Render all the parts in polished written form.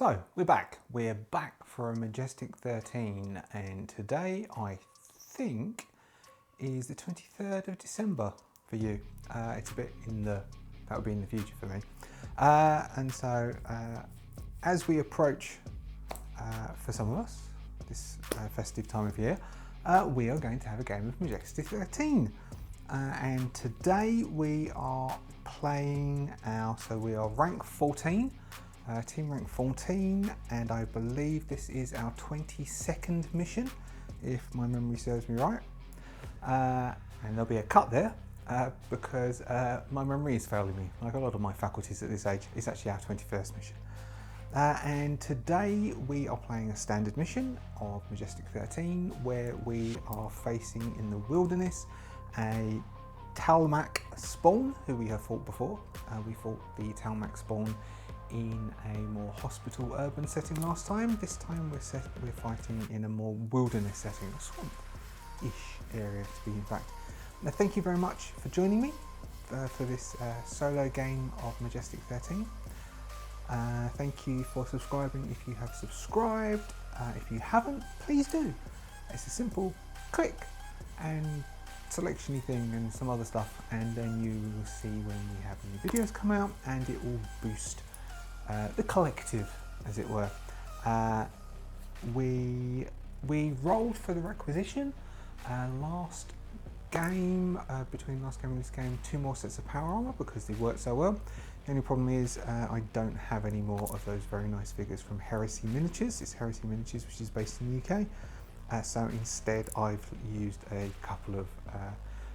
So we're back for a Majestic 13, and today I think is the 23rd of December for you. It's a bit in the, that would be in the future for me. And so as we approach, for some of us, this festive time of year, we are going to have a game of Majestic 13. And today we are playing so we are rank 14. Team rank 14, and I believe this is our 22nd mission, if my memory serves me right. And there'll be a cut there because my memory is failing me, like a lot of my faculties at this age. It's actually our 21st mission. And today we are playing a standard mission of Majestic 13, where we are facing in the wilderness a Talmak Spawn, who we have fought before. We fought the Talmak Spawn in a more hospital urban setting last time. This time we're fighting in a more wilderness setting, a swamp-ish area to be exact. Now, thank you very much for joining me for this solo game of Majestic 13. Thank you for subscribing if you have subscribed. If you haven't, please do. It's a simple click and selection-y thing and some other stuff, and then you will see when we have new videos come out, and it will boost the collective, as it were. We rolled for the requisition last game, between last game and this game, 2 more sets of power armor because they worked so well. The only problem is I don't have any more of those very nice figures from Heresy Miniatures. It's Heresy Miniatures, which is based in the UK. So instead I've used a couple of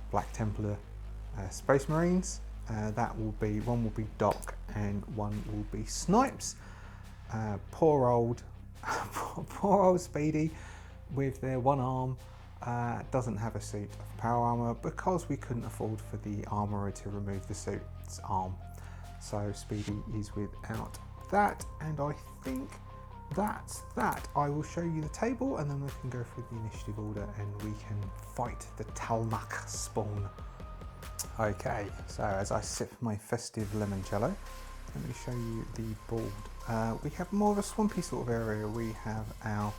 Black Templar Space Marines. One will be Doc and one will be Snipes. Poor old Speedy with their one arm doesn't have a suit of power armor because we couldn't afford for the armourer to remove the suit's arm. So Speedy is without that, and I think that's that. I will show you the table and then we can go through the initiative order and we can fight the Talmak Spawn. Okay, so as I sip my festive limoncello, let me show you the board. We have more of a swampy sort of area. We have our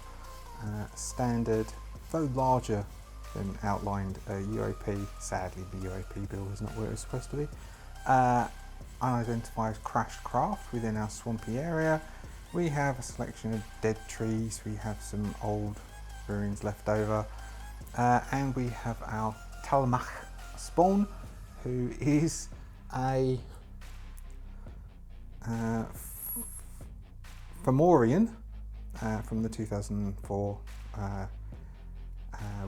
standard, though larger than outlined, UOP. Sadly, the UOP bill is not where it's supposed to be. Unidentified crash craft within our swampy area. We have a selection of dead trees. We have some old ruins left over, and we have our Talmak Spawn, who is a Fomorian from the 2004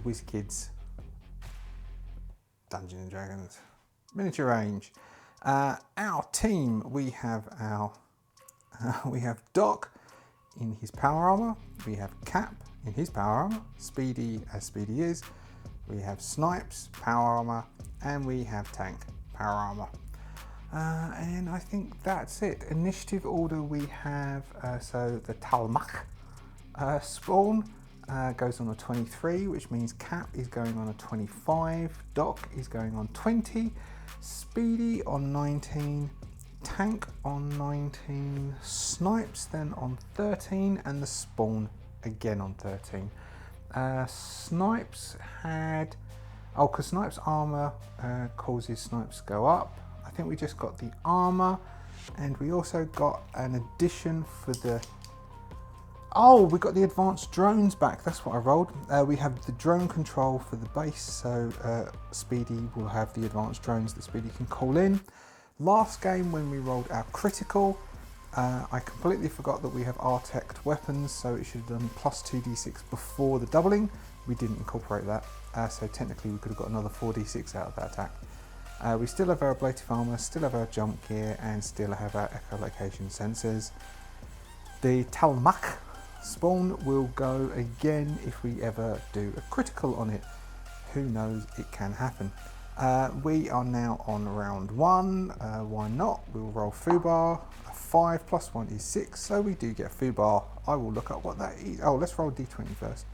WizKids Dungeons and Dragons miniature range. Our team, we have Doc in his power armor. We have Cap in his power armor. Speedy as Speedy is. We have Snipes power armor, and we have Tank power armor. And I think that's it. Initiative order, we have so the Talmak Spawn goes on a 23, which means Cap is going on a 25, Doc is going on 20, Speedy on 19, Tank on 19, Snipes then on 13, and the Spawn again on 13. Snipes had, because Snipes armor causes Snipes to go up. I think we just got the armor, and we also got an addition for the, we got the advanced drones back. That's what I rolled. We have the drone control for the base, so Speedy will have the advanced drones that Speedy can call in. Last game when we rolled our critical, I completely forgot that we have Artect weapons, so it should have done plus 2d6 before the doubling. We didn't incorporate that, so technically we could have got another 4d6 out of that attack. We still have our ablative armor, still have our jump gear, and still have our echolocation sensors. The Talmak Spawn will go again if we ever do a critical on it. Who knows, it can happen. We are now on round 1. Why not? We'll roll Fubar. A 5 plus 1 is 6, so we do get Fubar. I will look up what that is. Let's roll D20 first.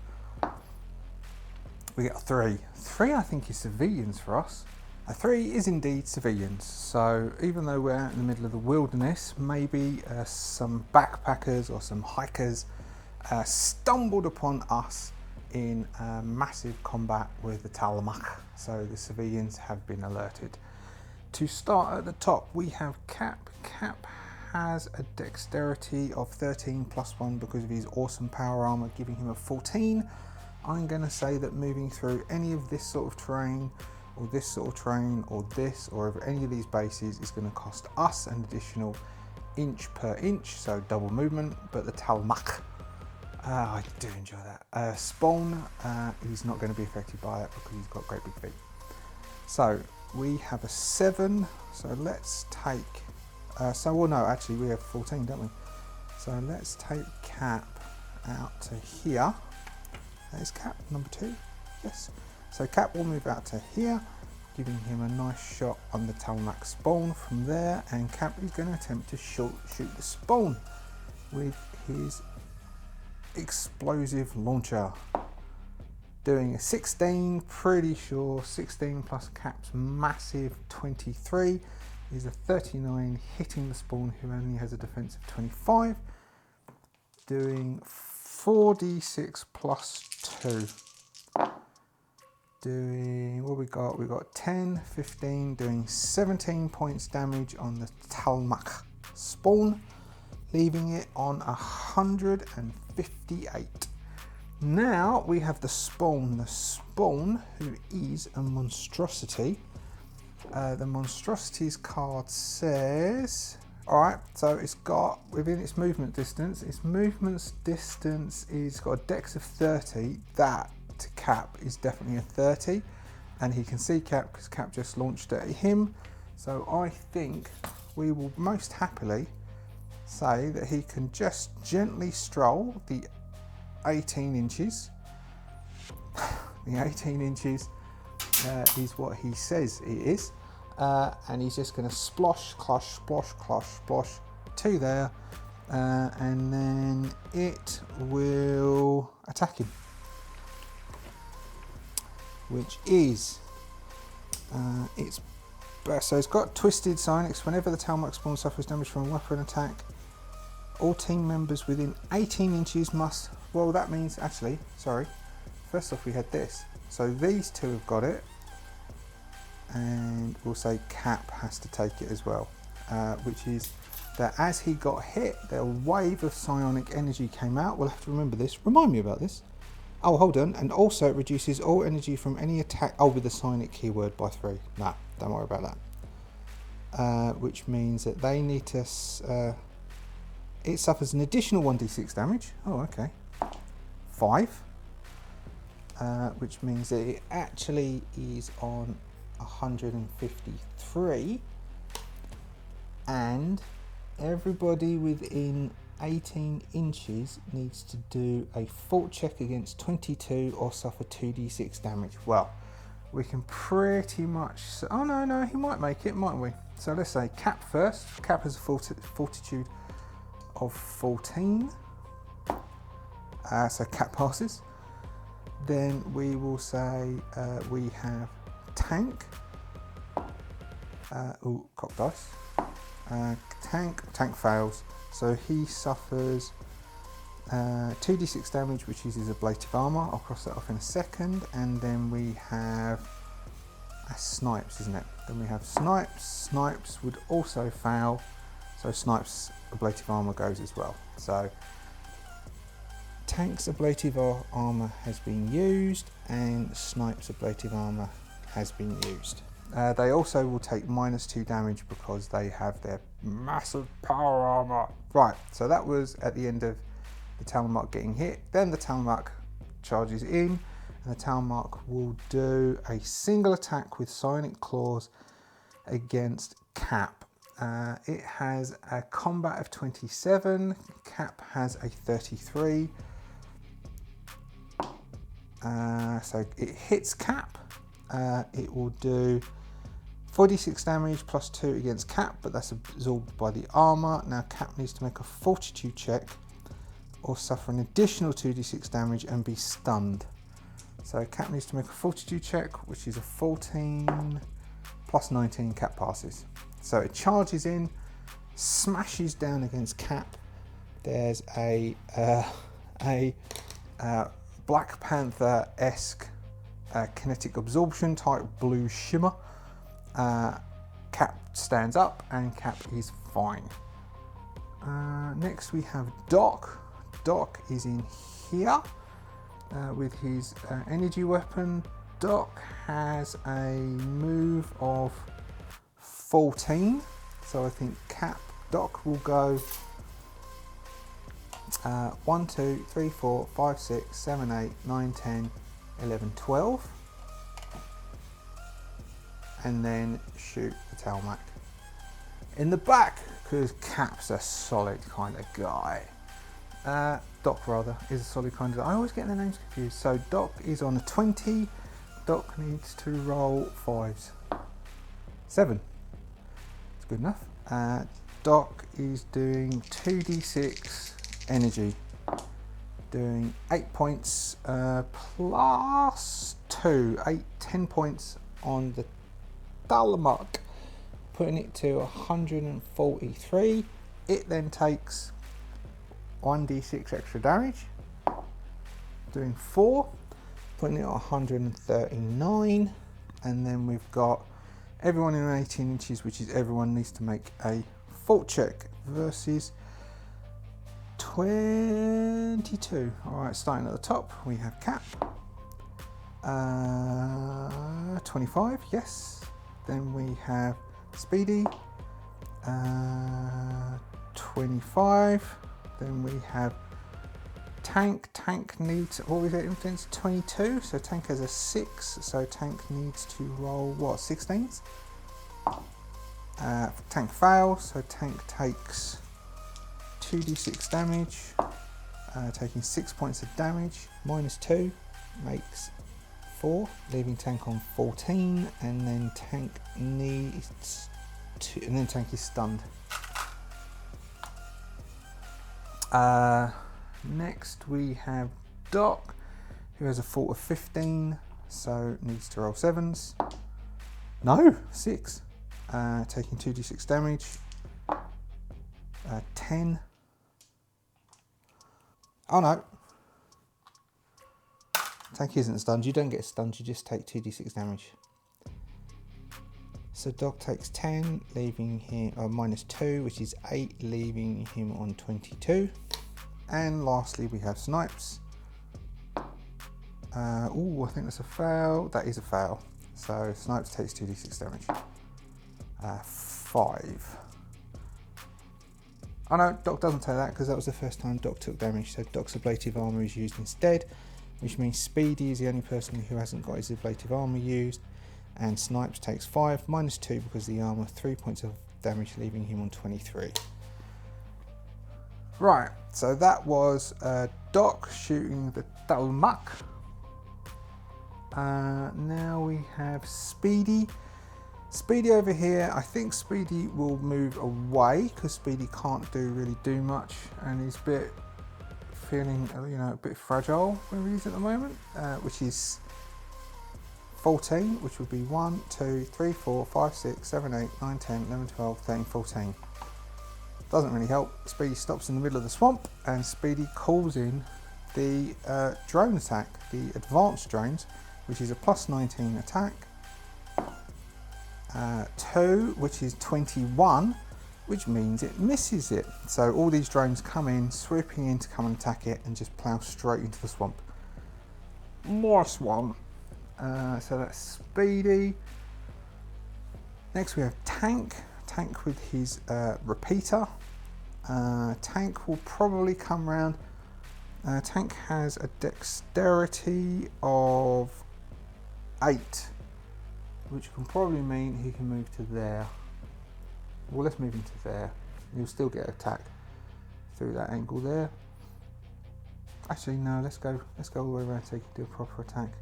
We get a 3. 3 I think is civilians for us. A 3 is indeed civilians, so even though we're out in the middle of the wilderness, maybe some backpackers or some hikers stumbled upon us in massive combat with the Talmak, so the civilians have been alerted. To start at the top, we have Cap. Cap has a dexterity of 13 plus 1 because of his awesome power armor, giving him a 14. I'm going to say that moving through any of this sort of terrain, or this sort of terrain, or this, or over any of these bases is going to cost us an additional inch per inch, so double movement. But the Talmak, I do enjoy that. Spawn, he's not going to be affected by that because he's got great big feet. So we have a 7, so let's take, well no, actually we have 14, don't we? So let's take Cap out to here. That is Cap, number 2, yes. So Cap will move out to here, giving him a nice shot on the Talmak Spawn from there, and Cap is going to attempt to shoot the Spawn with his explosive launcher. Doing a 16, pretty sure 16 plus Cap's massive 23 is a 39, hitting the Spawn who only has a defense of 25. Doing 4d6 plus 2. Doing, what we got? We got 10, 15, doing 17 points damage on the Talmak Spawn, leaving it on 158. Now we have the Spawn. The Spawn, who is a monstrosity. The monstrosity's card says, alright, so it's got, within its movement distance, is got a dex of 30. That to Cap is definitely a 30, and he can see Cap because Cap just launched at him. So I think we will most happily say that he can just gently stroll the 18 inches. The 18 inches is what he says it is, and he's just going to splosh, closh, splosh, closh, splosh to there, and then it will attack him, which is so it's got twisted psionics. Whenever the Talmak Spawn suffers damage from a weapon attack, all team members within 18 inches must, well that means, actually, sorry, first off we had this, so these two have got it, and we'll say Cap has to take it as well, which is that as he got hit, the wave of psionic energy came out. We'll have to remember this, remind me about this. Oh, hold on, and also it reduces all energy from any attack, with the psionic keyword by 3. Nah, don't worry about that. Which means that they need to, it suffers an additional 1d6 damage. Oh, okay. 5. Which means that it actually is on 153. And everybody within 18 inches needs to do a fort check against 22 or suffer 2d6 damage. Well, we can pretty much, oh no, he might make it, mightn't we? So let's say Cap first. Cap has a fortitude of 14, so Cap passes. Then we will say we have Tank, cock dice, Tank fails, so he suffers 2d6 damage, which is his ablative armor. I'll cross that off in a second. And then we have Snipes, isn't it? Then we have Snipes. Snipes would also fail, so Snipes ablative armor goes as well. So Tank's ablative armor has been used, and Snipes ablative armor has been used. They also will take -2 damage because they have their massive power armor. Right, so that was at the end of the Talmak getting hit. Then the Talmak charges in, and the Talmak will do a single attack with Psionic Claws against Cap. It has a combat of 27. Cap has a 33. So it hits Cap. It will do 4d6 damage plus 2 against Cap, but that's absorbed by the armor. Now Cap needs to make a fortitude check or suffer an additional 2d6 damage and be stunned. So Cap needs to make a fortitude check, which is a 14, plus 19 Cap passes. So it charges in, smashes down against Cap. There's a Black Panther-esque kinetic absorption type blue shimmer. Cap stands up and Cap is fine. Next we have Doc. Doc is in here with his energy weapon. Doc has a move of 14, so I think Doc will go 1, 2, 3, 4, 5, 6, 7, 8, 9, 10, 11, 12, and then shoot the Talmak in the back, because Cap's a solid kind of guy. Doc rather is a solid kind of guy. I always get their names confused. So Doc is on a 20. Doc needs to roll 5s. 7. It's good enough. Doc is doing 2d6 energy. Doing 8 points plus 2. 10 points on the Talmak. Putting it to 143. It then takes 1d6 extra damage. Doing 4. Putting it at 139, and then we've got everyone in 18 inches, which is everyone needs to make a fort check versus 22. All right, starting at the top, we have Cap. 25, yes. Then we have Speedy. 25. Then we have Tank. Tank needs, what was it, influence 22, so Tank has a 6, so Tank needs to roll what, 16s? Tank fails, so Tank takes 2d6 damage, taking 6 points of damage, minus 2 makes 4, leaving Tank on 14, and then Tank needs to, and then Tank is stunned. Next we have Doc, who has a fort of 15, so needs to roll 7s. No, 6. Taking 2d6 damage. 10. Oh no. Tank isn't stunned. You don't get stunned, you just take 2d6 damage. So Doc takes 10, leaving him minus 2, which is 8, leaving him on 22. And lastly, we have Snipes. Oh, I think that's a fail. That is a fail. So Snipes takes 2d6 damage. 5. Oh no, Doc doesn't take that because that was the first time Doc took damage. So Doc's ablative armor is used instead, which means Speedy is the only person who hasn't got his ablative armor used. And Snipes takes 5, minus 2 because of the armor, 3 points of damage, leaving him on 23. Right, so that was Doc shooting the Talmak. Now we have Speedy. Speedy over here, I think Speedy will move away because Speedy can't really do much, and he's feeling a bit fragile where he is at the moment, which is 14, which would be 1, 2, 3, 4, 5, 6, 7, 8, 9, 10, 11, 12, 13, 14. Doesn't really help. Speedy stops in the middle of the swamp, and Speedy calls in the drone attack, the advanced drones, which is a plus 19 attack. 2, which is 21, which means it misses it. So all these drones come in, swooping in to come and attack it, and just plough straight into the swamp. More swamp. So that's Speedy. Next we have Tank. Tank with his repeater. Tank will probably come round. Tank has a dexterity of 8, which can probably mean he can move to there. Well, let's move him to there. He'll still get attacked through that angle there. Actually, no. Let's go all the way around so he can do a proper attack.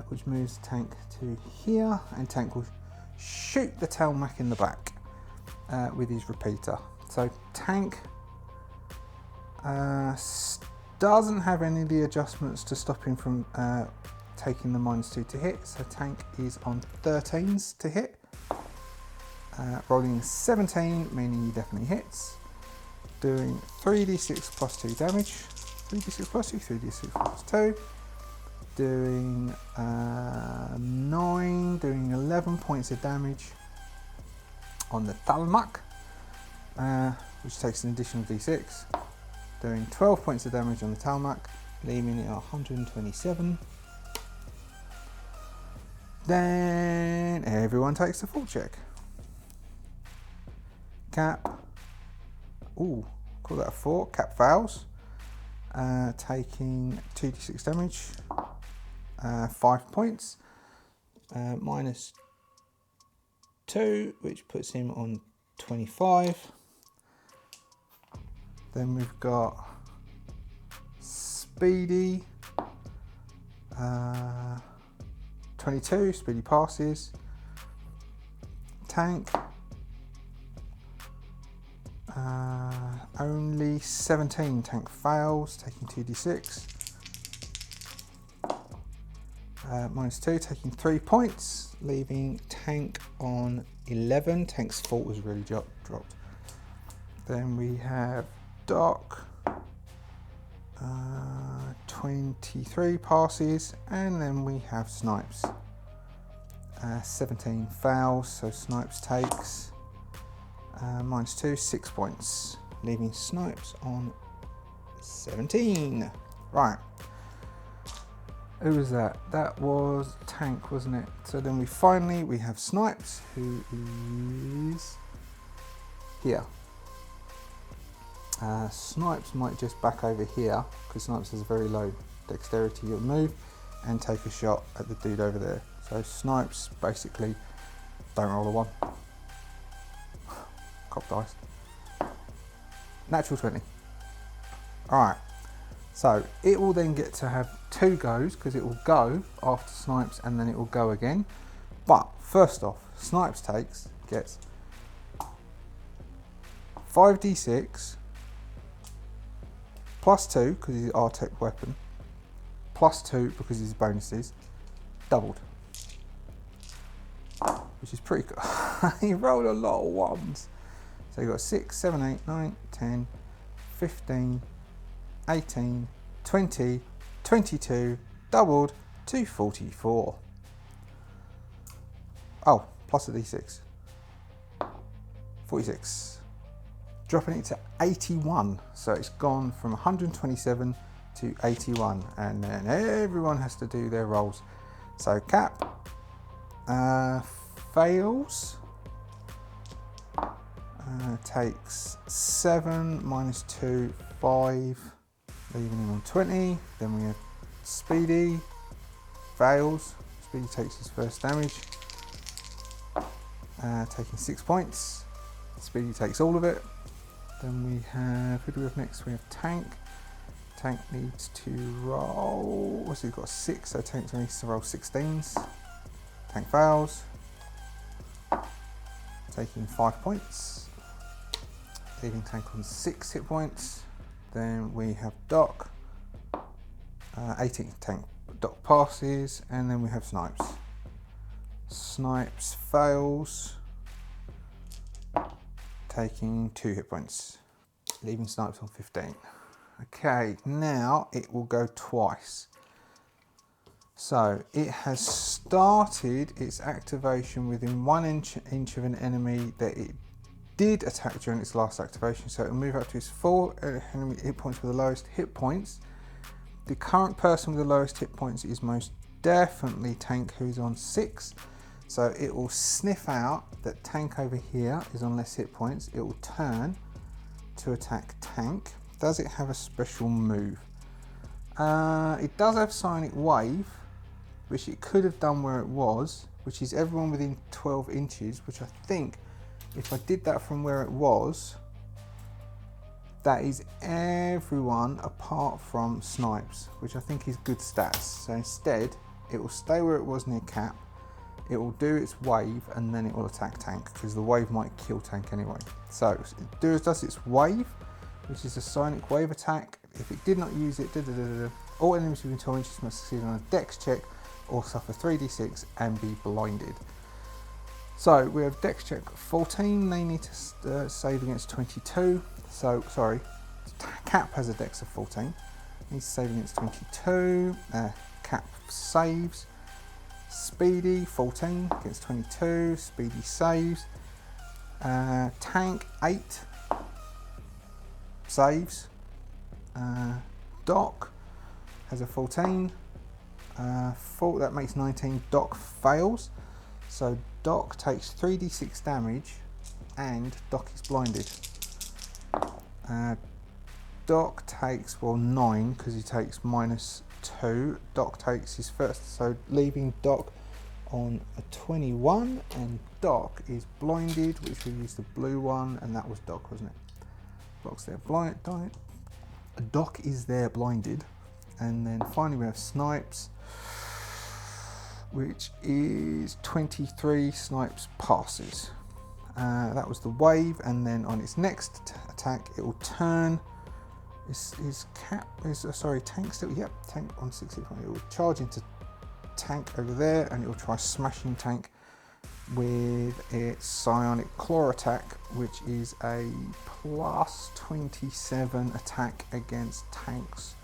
Which moves Tank to here, and Tank will shoot the Talmak in the back with his repeater. So Tank doesn't have any of the adjustments to stop him from taking the -2 to hit, so tank is on 13s to hit. Rolling 17, meaning he definitely hits. Doing 3d6 plus 2 damage. 3d6 plus 2, 3d6 plus 2. Doing 9, doing 11 points of damage on the Talmak, which takes an additional d6. Doing 12 points of damage on the Talmak, leaving it at 127. Then everyone takes a full check. Cap, ooh, call that a 4. Cap fails, taking 2d6 damage, 5 points, -2, which puts him on 25. Then we've got Speedy, 22, Speedy passes. Tank, only 17, Tank fails, taking 2d6. -2, taking 3 points, leaving Tank on 11. Tank's fault was really dropped. Then we have Doc, 23 passes, and then we have Snipes. 17 fails, so Snipes takes -2, 6 points, leaving Snipes on 17. Right. Who was that? That was Tank, wasn't it? So then we have Snipes, who is here. Snipes might just back over here, because Snipes has a very low dexterity. You'll move and take a shot at the dude over there. So Snipes basically don't roll a 1. Cop dice. Natural 20. Alright. So it will then get to have 2 goes, because it will go after Snipes and then it will go again. But first off, Snipes gets 5d6 plus 2 because he's R-Tech weapon, plus 2 because his bonuses, doubled, which is pretty good. He rolled a lot of 1s. So you got 6, 7, 8, 9, 10, 15, 18, 20, 22, doubled to 44. Oh, plus a d6. 46. Dropping it to 81. So it's gone from 127 to 81. And then everyone has to do their rolls. So Cap fails. Takes 7 -2, 5, leaving him on 20. Then we have Speedy, fails. Speedy takes his first damage, taking 6 points. Speedy takes all of it. Then we have, who do we have next? We have Tank. Tank needs to roll, what's he got, 6, so Tank needs to roll 16s. Tank fails, taking 5 points. Leaving Tank on 6 hit points. Then we have Doc, 18. Tank, Doc passes, and then we have Snipes. Snipes fails, taking 2 hit points, leaving Snipes on 15. Okay, now it will go twice. So it has started its activation within 1 inch of an enemy that it did attack during its last activation, so it will move up to its 4 enemy hit points with the lowest hit points. The current person with the lowest hit points is most definitely Tank, who's on 6. So it will sniff out that Tank over here is on less hit points. It will turn to attack Tank. Does it have a special move? It does have Sonic Wave, which it could have done where it was, which is everyone within 12 inches, which I think if I did that from where it was, that is everyone apart from Snipes, which I think is good stats. So instead, it will stay where it was near Cap. It will do its wave and then it will attack Tank, because the wave might kill Tank anyway. So it does its wave, which is a Sonic Wave attack. If it did not use it, all enemies within 12 inches must succeed on a Dex check or suffer 3d6 and be blinded. So we have Dex check 14, they need to save against 22. So, sorry, Cap has a Dex of 14, needs to save against 22, Cap saves. Speedy 14 against 22, Speedy saves. Tank 8 saves. Doc has a 14, that makes 19. Doc fails, so Doc takes 3d6 damage and Doc is blinded. Doc takes, well, 9 because he takes -2. Doc takes his first, so leaving Doc on a 21, and Doc is blinded, which we used the blue one, and that was Doc, wasn't it? Doc's there Doc is there blinded. And then finally we have Snipes, which is 23. Snipes passes. That was the wave, and then on its next attack it will turn. Tank still? Yep, Tank on 60. It will charge into Tank over there, and it will try smashing Tank with its Psionic Claw attack, which is a plus 27 attack against Tank's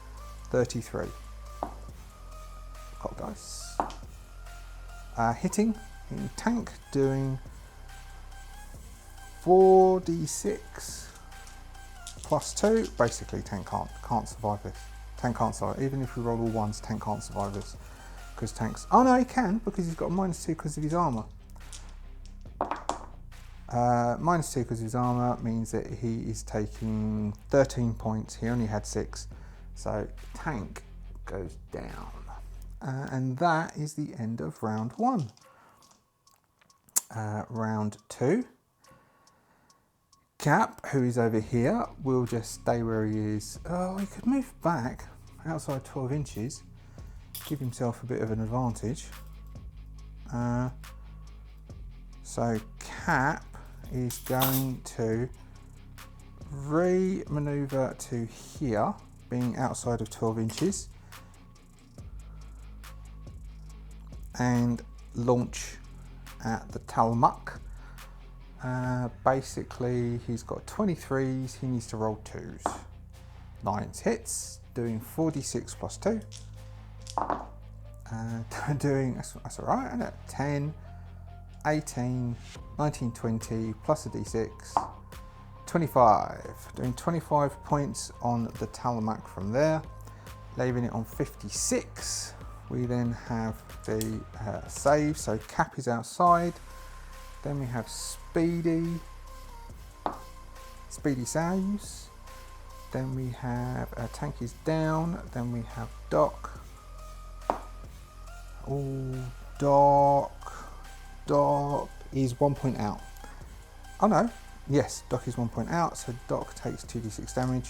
33. Cock dice. Hitting Tank, doing 4d6 plus 2. Basically, Tank can't survive this. Tank can't survive. Even if we roll all ones, Tank can't survive this. Because Tank's... Oh no, he can, because he's got a -2 because of his armour. -2 because of his armour means that he is taking 13 points. He only had 6. So Tank goes down. And that is the end of round 1. Round 2. Cap, who is over here, will just stay where he is. Oh, he could move back outside 12 inches. Give himself a bit of an advantage. So Cap is going to re-maneuver to here, being outside of 12 inches, and launch at the Talmak. Basically, he's got 23s, he needs to roll 2s. 9s hits, doing 4d6 plus 2. Doing, that's alright, and at 10, 18, 19, 20, plus a d6, 25. Doing 25 points on the Talmak from there, leaving it on 56. We then have the save, so Cap is outside. Then we have Speedy. Speedy saves. Then we have Tank is down. Then we have Doc. Oh, Doc is 1 point out. Oh no, yes, Doc is 1 point out. So Doc takes 2d6 damage,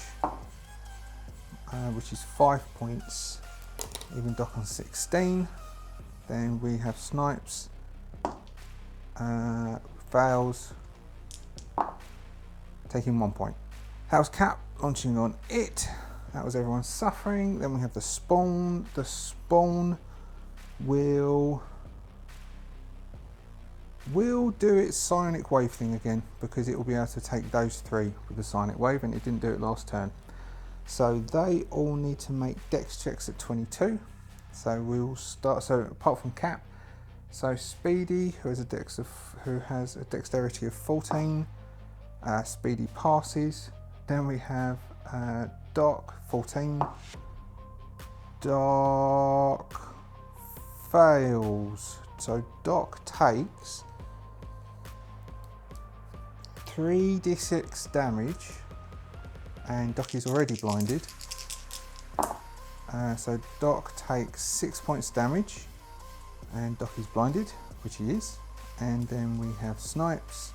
which is 5 points. Even Doc on 16. Then we have Snipes. Fails, taking 1 point. That was Cap launching on it. That was everyone suffering. Then we have the Spawn. The Spawn will do its Psionic Wave thing again, because it will be able to take those 3 with the Psionic Wave, and it didn't do it last turn. So they all need to make Dex checks at 22. So we'll start. So apart from Cap, so Speedy, who has a dexterity of 14, Speedy passes. Then we have Doc, 14. Doc fails. So Doc takes 3d6 damage, and Doc is already blinded. So Doc takes 6 points damage, and Doc is blinded, which he is. And then we have Snipes,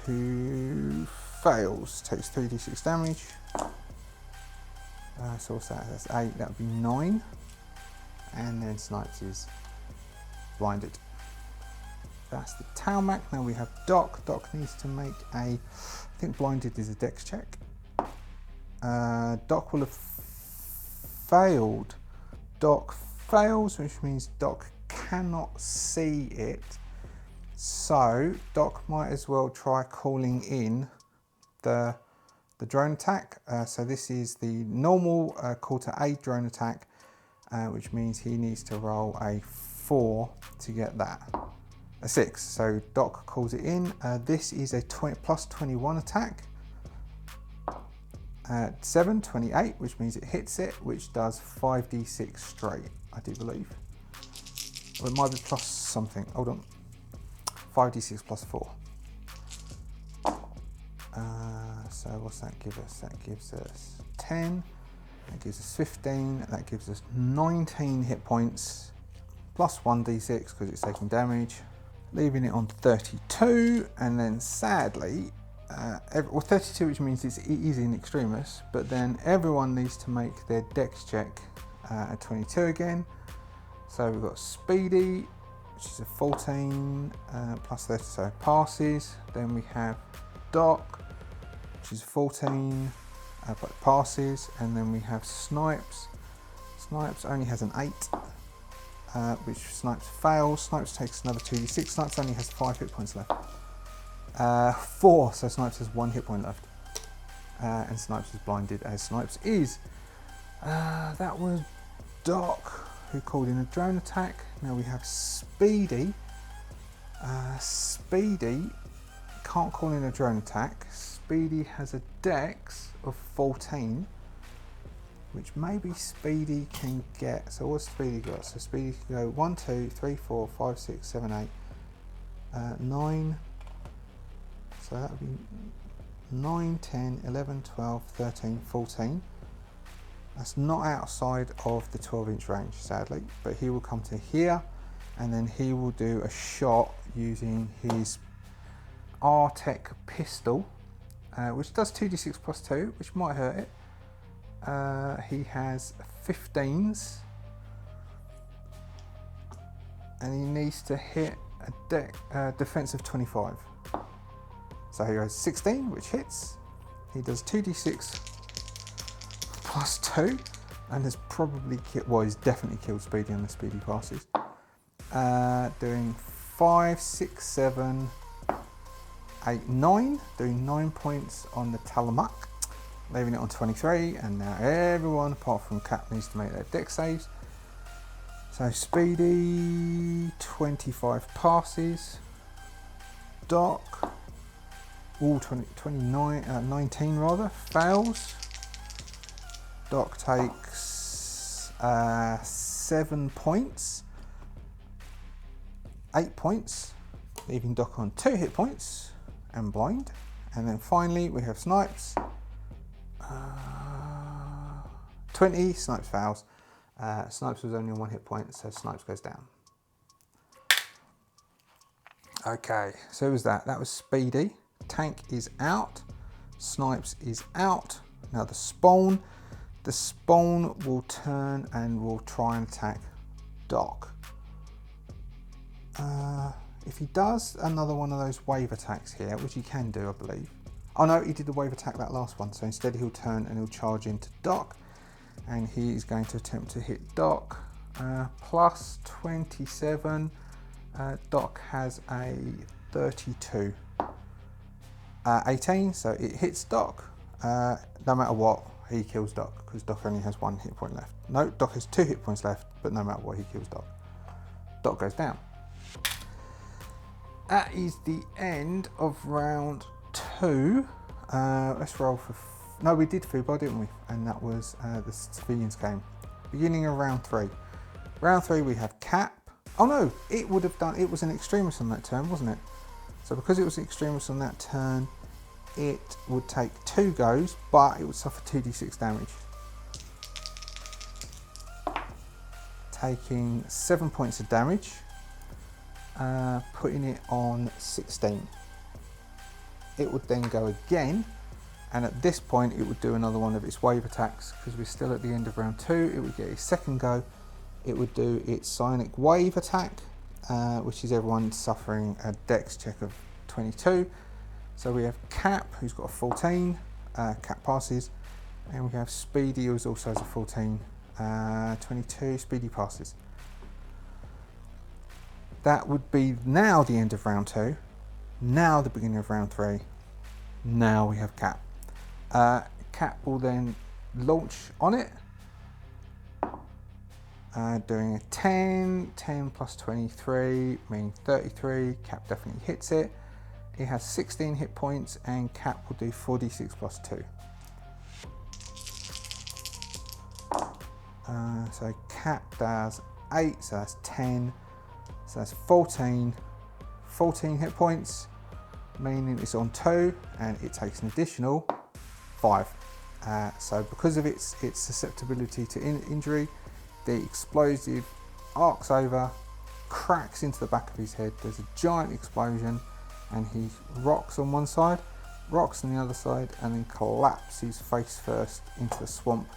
who fails, takes 3d6 damage. So what's that? That's 8, that would be 9. And then Snipes is blinded. That's the Talmak. Now we have Doc. Doc needs to make a, I think blinded is a Dex check. Doc will have failed. Doc fails, which means Doc cannot see it. So Doc might as well try calling in the drone attack. So this is the normal call to aid drone attack, which means he needs to roll a 4 to get that. A 6. So Doc calls it in. This is a plus 21 attack. 7, 28, which means it hits it, which does 5d6 straight, I do believe. Or it might be plus something. Hold on. 5d6 plus 4. So what's that give us? That gives us 10. That gives us 15. That gives us 19 hit points. Plus 1d6 because it's taking damage. Leaving it on 32. And then sadly, well, 32, which means it's easy in extremis, but then everyone needs to make their dex check at 22 again. So we've got Speedy, which is a 14 plus 30, so passes. Then we have Doc, which is 14 but passes. And then we have Snipes. Snipes only has an 8, which Snipes fails. Snipes takes another 2d6. Snipes only has 5 hit points left. 4, so Snipes has 1 hit point left. And Snipes is blinded as Snipes is. That was Doc, who called in a drone attack. Now we have Speedy. Speedy can't call in a drone attack. Speedy has a dex of 14, which maybe Speedy can get. So what's Speedy got? So Speedy can go 1, 2, 3, 4, 5, 6, 7, 8, 9. So that would be 9, 10, 11, 12, 13, 14. That's not outside of the 12-inch range, sadly, but he will come to here, and then he will do a shot using his R-Tech pistol, which does 2d6 plus 2, which might hurt it. He has 15s, and he needs to hit a defense of 25. So he has 16, which hits. He does 2d6 plus 2, and has probably killed, well, he's definitely killed Speedy on the Speedy passes. Doing 5, 6, 7, 8, 9. Doing 9 points on the Talmak, leaving it on 23. And now everyone apart from Cap needs to make their dex saves. So Speedy, 25 passes. Doc, 19 rather, fails. Doc takes 7 points, 8 points, leaving Doc on 2 hit points and blind. And then finally we have Snipes, 20, Snipes fails. Snipes was only on 1 hit point, so Snipes goes down. Okay, so who was that? That was Speedy. Tank is out. Snipes is out. Now the Spawn. The Spawn will turn and will try and attack Doc. If he does another one of those wave attacks here, which he can do, I believe. Oh no, he did the wave attack that last one. So instead he'll turn and he'll charge into Doc. And he is going to attempt to hit Doc. Plus 27. Doc has a 32. 18, so it hits Doc. No matter what, he kills Doc, because Doc only has 1 hit point left. No, Doc has 2 hit points left, but no matter what, he kills Doc. Doc goes down. That is the end of round 2. Let's roll for... No, we did Fubar, didn't we? And that was the civilians game. Beginning of round 3. Round 3 we have Cap. Oh no, it would have done... It was an extremis on that turn, wasn't it? So because it was an extremis on that turn, it would take 2 goes, but it would suffer 2d6 damage. Taking 7 points of damage, putting it on 16. It would then go again, and at this point it would do another one of its wave attacks, because we're still at the end of round 2. It would get a second go. It would do its psionic wave attack, which is everyone suffering a dex check of 22. So we have Cap, who's got a 14, Cap passes, and we have Speedy, who also has a 14, 22 speedy passes. That would be now the end of round 2, now the beginning of round 3, now we have Cap. Cap will then launch on it, doing a 10 plus 23, meaning 33. Cap definitely hits it. It has 16 hit points, and Cap will do 4d6 plus 2. So Cap does 8, so that's 10, so that's 14 hit points, meaning it's on 2, and it takes an additional 5. So because of its susceptibility to injury, the explosive arcs over, cracks into the back of his head, there's a giant explosion, and he rocks on one side, rocks on the other side, and then collapses face first into the swamp.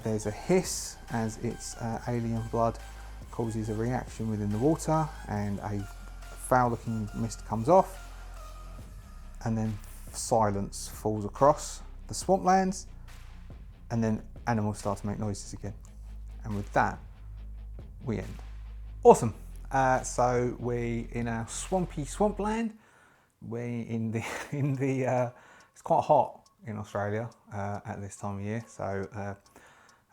There's a hiss as its alien blood causes a reaction within the water, and a foul looking mist comes off, and then silence falls across the swamplands, and then animals start to make noises again. And with that, we end. Awesome. So we in our swampy swampland. We in the it's quite hot in Australia at this time of year. So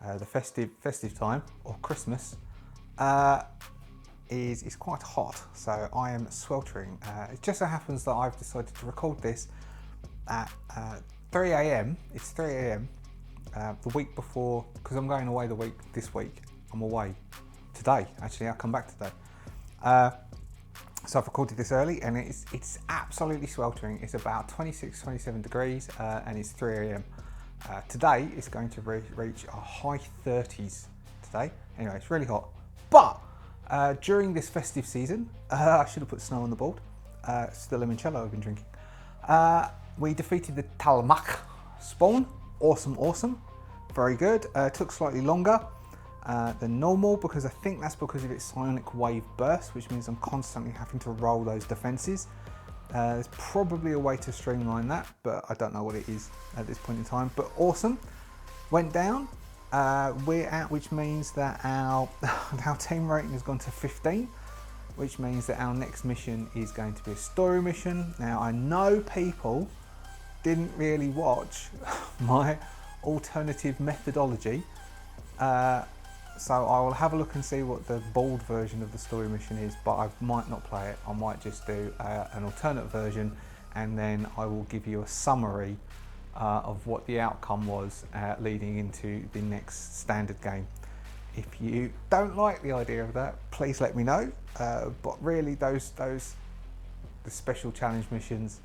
the festive time, or Christmas, is quite hot. So I am sweltering. It just so happens that I've decided to record this at 3 a.m. It's 3 a.m. The week before, because I'm going away this week. I'm away today. Actually, I'll come back today. So I've recorded this early, and it's absolutely sweltering. It's about 26, 27 degrees, and it's 3 a.m. Today it's going to reach a high 30s today. Anyway, it's really hot. But during this festive season, I should have put snow on the board. It's the limoncello I've been drinking. We defeated the Talmak Spawn. Awesome. Very good. Took slightly longer than normal, because I think that's because of its psionic wave burst, which means I'm constantly having to roll those defenses. There's probably a way to streamline that, but I don't know what it is at this point in time. But awesome. Went down. We're at, which means that our team rating has gone to 15, which means that our next mission is going to be a story mission. Now, I know people didn't really watch my alternative methodology, so I will have a look and see what the bold version of the story mission is, but I might not play it. I might just do an alternate version, and then I will give you a summary of what the outcome was leading into the next standard game. If you don't like the idea of that, please let me know, but really the special challenge missions,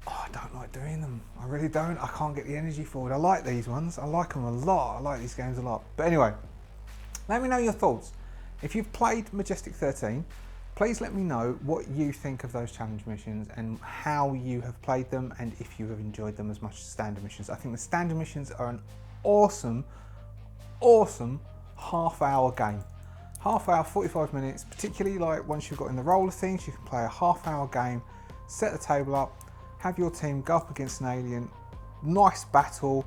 I don't like doing them. I really don't. I can't get the energy for it. I like these ones. I like them a lot. I like these games a lot. But anyway, let me know your thoughts. If you've played Majestic13, please let me know what you think of those challenge missions and how you have played them, and if you have enjoyed them as much as standard missions. I think the standard missions are an awesome half-hour game. Half hour, 45 minutes, particularly like once you've got in the roll of things, you can play a half-hour game, set the table up, have your team go up against an alien, nice battle.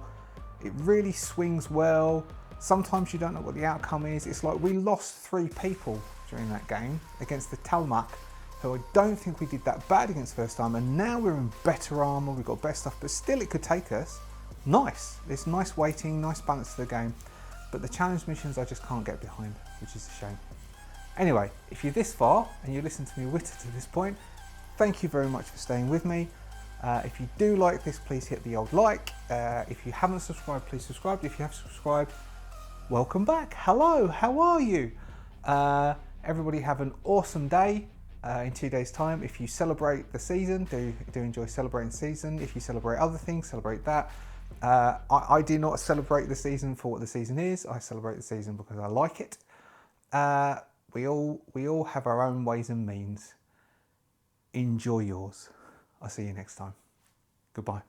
It really swings well. Sometimes you don't know what the outcome is. It's like we lost 3 people during that game against the Talmak, who I don't think we did that bad against first time, and now we're in better armour, we've got better stuff, but still it could take us. Nice. It's nice weighting, nice balance to the game, but the challenge missions I just can't get behind, which is a shame. Anyway, if you're this far and you listen to me witter to this point, thank you very much for staying with me. If you do like this, please hit the old like. If you haven't subscribed, please subscribe. If you have subscribed, welcome back. Hello, how are you? Everybody have an awesome day in 2 days' time. If you celebrate the season, do enjoy celebrating the season. If you celebrate other things, celebrate that. I do not celebrate the season for what the season is. I celebrate the season because I like it. We all have our own ways and means. Enjoy yours. I'll see you next time. Goodbye.